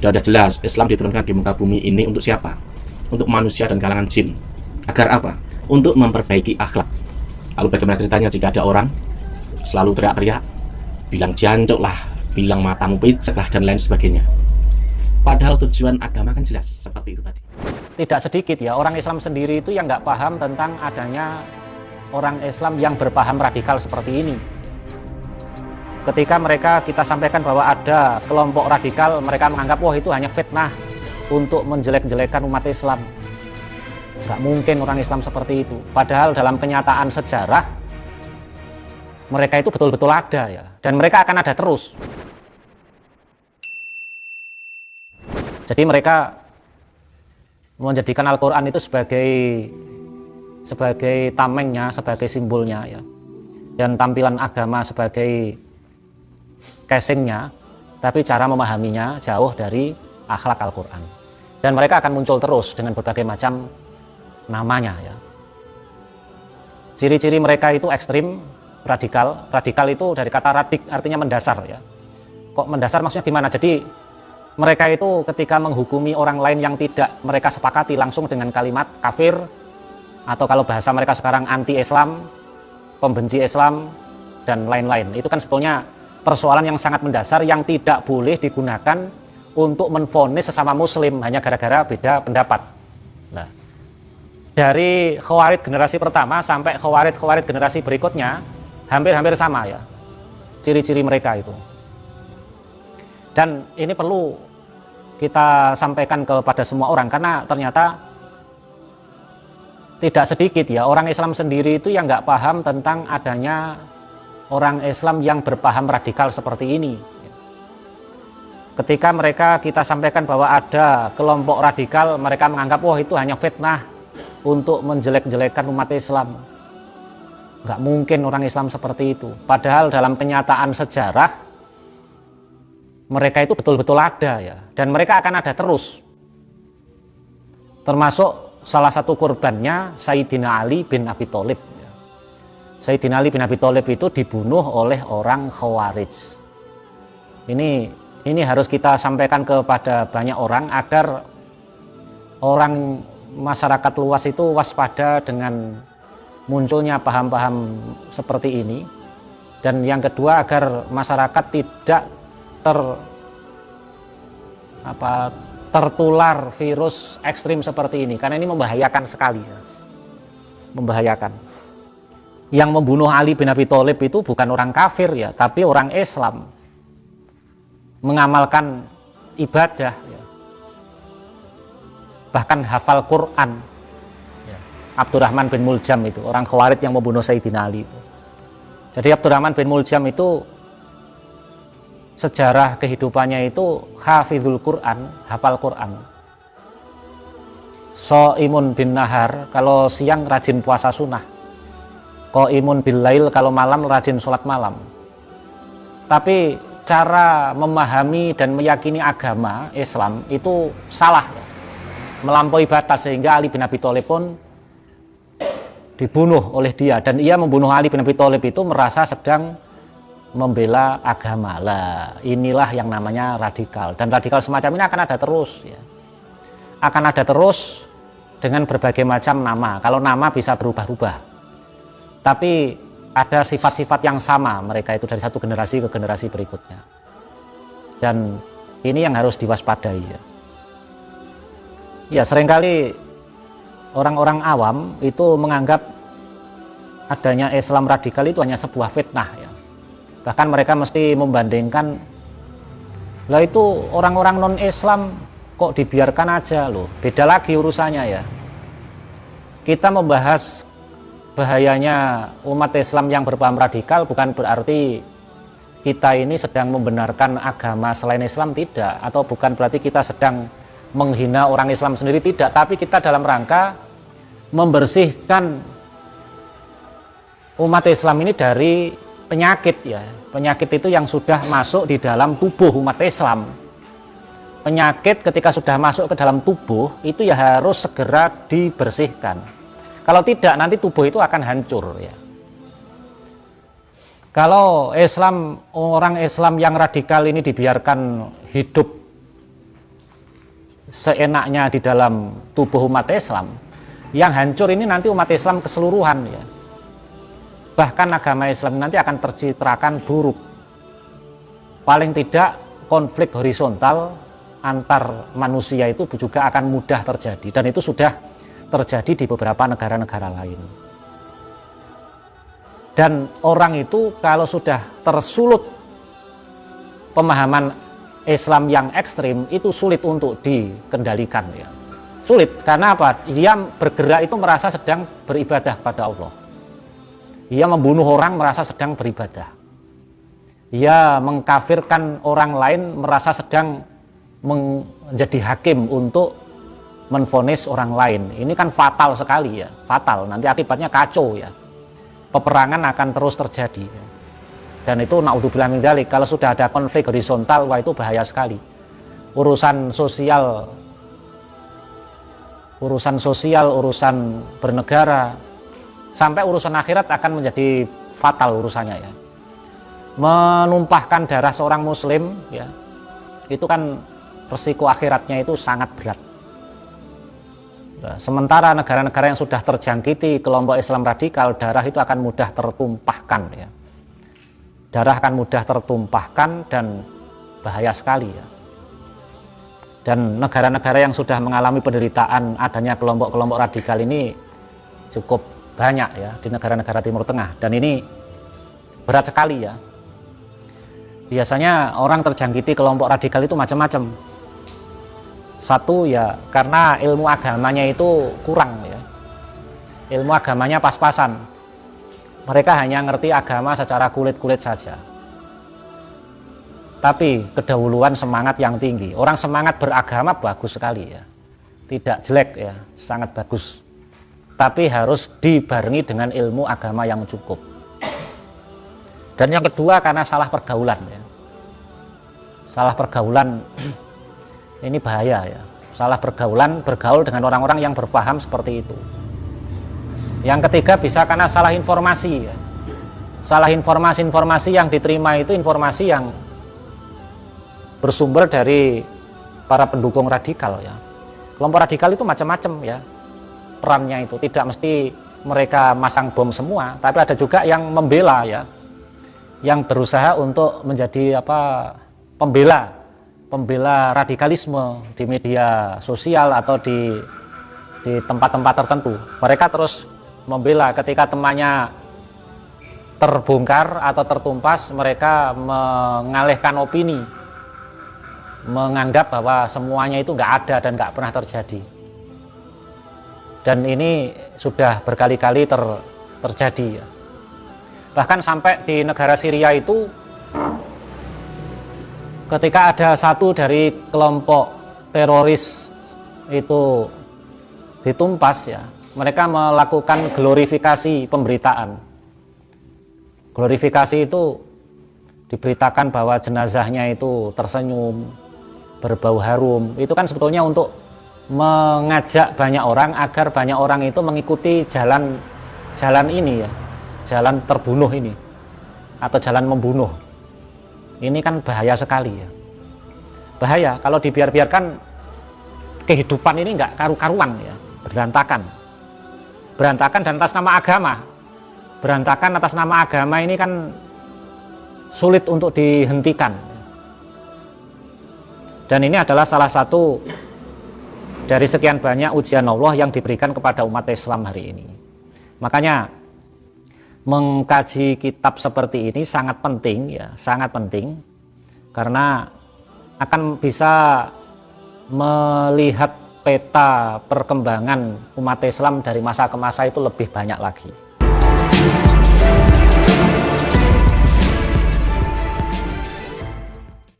Sudah jelas Islam diturunkan di muka bumi ini untuk siapa? Untuk manusia dan kalangan jin. Agar apa? Untuk memperbaiki akhlak. Lalu bagaimana ceritanya jika ada orang selalu teriak-teriak, bilang jancuk lah, bilang matamu picek lah, dan lain sebagainya. Padahal tujuan agama kan jelas seperti itu tadi. Tidak sedikit ya orang Islam sendiri itu yang nggak paham tentang adanya orang Islam yang berpaham radikal seperti ini. Ketika kita sampaikan bahwa ada kelompok radikal, mereka menganggap wah itu hanya fitnah untuk menjelek-jelekan umat Islam. Nggak mungkin orang Islam seperti itu. Padahal dalam kenyataan sejarah mereka itu betul-betul ada ya, dan mereka akan ada terus. Jadi mereka menjadikan Al-Quran itu sebagai tamengnya, sebagai simbolnya ya, dan tampilan agama sebagai casingnya, tapi cara memahaminya jauh dari akhlak Al-Quran. Dan mereka akan muncul terus dengan berbagai macam namanya ya. Ciri-ciri mereka itu ekstrim, radikal. Radikal itu dari kata radik, artinya mendasar ya. Kok mendasar maksudnya gimana? Jadi mereka itu ketika menghukumi orang lain yang tidak mereka sepakati langsung dengan kalimat kafir, atau kalau bahasa mereka sekarang anti-Islam, pembenci Islam, dan lain-lain. Itu kan sebetulnya persoalan yang sangat mendasar yang tidak boleh digunakan untuk menvonis sesama muslim hanya gara-gara beda pendapat. Nah, dari Khawarij generasi pertama sampai Khawarij generasi berikutnya hampir-hampir sama ya ciri-ciri mereka itu. Dan ini perlu kita sampaikan kepada semua orang, karena ternyata tidak sedikit ya orang Islam sendiri itu yang nggak paham tentang adanya orang Islam yang berpaham radikal seperti ini. Ketika kita sampaikan bahwa ada kelompok radikal, mereka menganggap wah itu hanya fitnah untuk menjelek-jelekan umat Islam. Nggak mungkin orang Islam seperti itu. Padahal dalam kenyataan sejarah mereka itu betul-betul ada ya, dan mereka akan ada terus. Termasuk salah satu korbannya Sayyidina Ali bin Abi Thalib. Sayyidina Ali bin Abi Thalib itu dibunuh oleh orang Khawarij. Ini harus kita sampaikan kepada banyak orang agar orang masyarakat luas itu waspada dengan munculnya paham-paham seperti ini. Dan yang kedua, agar masyarakat tidak tertular virus ekstrim seperti ini, karena ini membahayakan sekali ya. Membahayakan. Yang membunuh Ali bin Abi Thalib itu bukan orang kafir ya, tapi orang Islam, mengamalkan ibadah ya. Bahkan hafal Quran ya. Abdurrahman bin Muljam itu orang Khawarij yang membunuh Sayyidina Ali itu. Jadi Abdurrahman bin Muljam itu sejarah kehidupannya itu hafizul Quran, hafal Quran. Shaimun bin nahar, kalau siang rajin puasa sunnah. Qaimun bil lail, kalau malam rajin sholat malam. Tapi cara memahami dan meyakini agama Islam itu salah ya. Melampaui batas, sehingga Ali bin Abi Thalib pun dibunuh oleh dia, dan ia membunuh Ali bin Abi Thalib itu merasa sedang membela agama. Lah, inilah yang namanya radikal, dan radikal semacam ini akan ada terus ya. Akan ada terus dengan berbagai macam nama. Kalau nama bisa berubah-ubah, tapi ada sifat-sifat yang sama mereka itu dari satu generasi ke generasi berikutnya. Dan ini yang harus diwaspadai ya. Ya, seringkali orang-orang awam itu menganggap adanya Islam radikal itu hanya sebuah fitnah ya. Bahkan mereka mesti membandingkan, lah itu orang-orang non-Islam kok dibiarkan aja loh. Beda lagi urusannya ya. Kita membahas bahayanya umat Islam yang berpaham radikal bukan berarti kita ini sedang membenarkan agama selain Islam, tidak. Atau bukan berarti kita sedang menghina orang Islam sendiri, tidak. Tapi kita dalam rangka membersihkan umat Islam ini dari penyakit ya. Penyakit itu yang sudah masuk di dalam tubuh umat Islam. Penyakit ketika sudah masuk ke dalam tubuh itu ya harus segera dibersihkan. Kalau tidak, nanti tubuh itu akan hancur ya. Kalau orang Islam yang radikal ini dibiarkan hidup seenaknya di dalam tubuh umat Islam, yang hancur ini nanti umat Islam keseluruhan ya. Bahkan agama Islam nanti akan tercitrakan buruk. Paling tidak konflik horizontal antar manusia itu juga akan mudah terjadi, dan itu sudah terjadi di beberapa negara-negara lain. Dan orang itu kalau sudah tersulut pemahaman Islam yang ekstrim, itu sulit untuk dikendalikan ya. Sulit karena apa? Ia bergerak itu merasa sedang beribadah pada Allah. Ia membunuh orang merasa sedang beribadah. Ia mengkafirkan orang lain merasa sedang menjadi hakim untuk menvonis orang lain. Ini kan fatal sekali ya, fatal. Nanti akibatnya kacau ya. Peperangan akan terus terjadi. Dan itu naudzubillah min dzalik, kalau sudah ada konflik horizontal, wah itu bahaya sekali. Urusan sosial, urusan bernegara, sampai urusan akhirat akan menjadi fatal urusannya ya. Menumpahkan darah seorang muslim ya, itu kan resiko akhiratnya itu sangat berat. Sementara negara-negara yang sudah terjangkiti kelompok Islam radikal, darah itu akan mudah tertumpahkan ya. Darah akan mudah tertumpahkan dan bahaya sekali ya. Dan negara-negara yang sudah mengalami penderitaan adanya kelompok-kelompok radikal ini cukup banyak ya di negara-negara Timur Tengah, dan ini berat sekali ya. Biasanya orang terjangkiti kelompok radikal itu macam-macam. Satu ya karena ilmu agamanya itu kurang ya. Ilmu agamanya pas-pasan. Mereka hanya ngerti agama secara kulit-kulit saja. Tapi kedahuluan semangat yang tinggi. Orang semangat beragama bagus sekali ya. Tidak jelek ya, sangat bagus. Tapi harus dibarengi dengan ilmu agama yang cukup. Dan yang kedua karena salah pergaulan ya. Salah pergaulan ini bahaya ya. Salah pergaulan, bergaul dengan orang-orang yang berpaham seperti itu. Yang ketiga bisa karena salah informasi ya. Salah informasi yang diterima itu informasi yang bersumber dari para pendukung radikal ya. Kelompok radikal itu macam-macam ya perannya itu. Tidak mesti mereka masang bom semua, tapi ada juga yang membela ya. Yang berusaha untuk menjadi pembela radikalisme di media sosial atau di tempat-tempat tertentu. Mereka terus membela ketika temannya terbongkar atau tertumpas, mereka mengalihkan opini, menganggap bahwa semuanya itu nggak ada dan nggak pernah terjadi. Dan ini sudah berkali-kali terjadi ya. Bahkan sampai di negara Syria itu ketika ada satu dari kelompok teroris itu ditumpas ya, mereka melakukan glorifikasi pemberitaan. Glorifikasi itu diberitakan bahwa jenazahnya itu tersenyum, berbau harum. Itu kan sebetulnya untuk mengajak banyak orang agar banyak orang itu mengikuti jalan ini ya, jalan terbunuh ini atau jalan membunuh. Ini kan bahaya sekali ya. Bahaya kalau dibiarkan kehidupan ini nggak karu-karuan ya, berantakan dan atas nama agama. Berantakan atas nama agama ini kan sulit untuk dihentikan. Dan ini adalah salah satu dari sekian banyak ujian Allah yang diberikan kepada umat Islam hari ini. Makanya mengkaji kitab seperti ini sangat penting ya, sangat penting, karena akan bisa melihat peta perkembangan umat Islam dari masa ke masa itu lebih banyak lagi.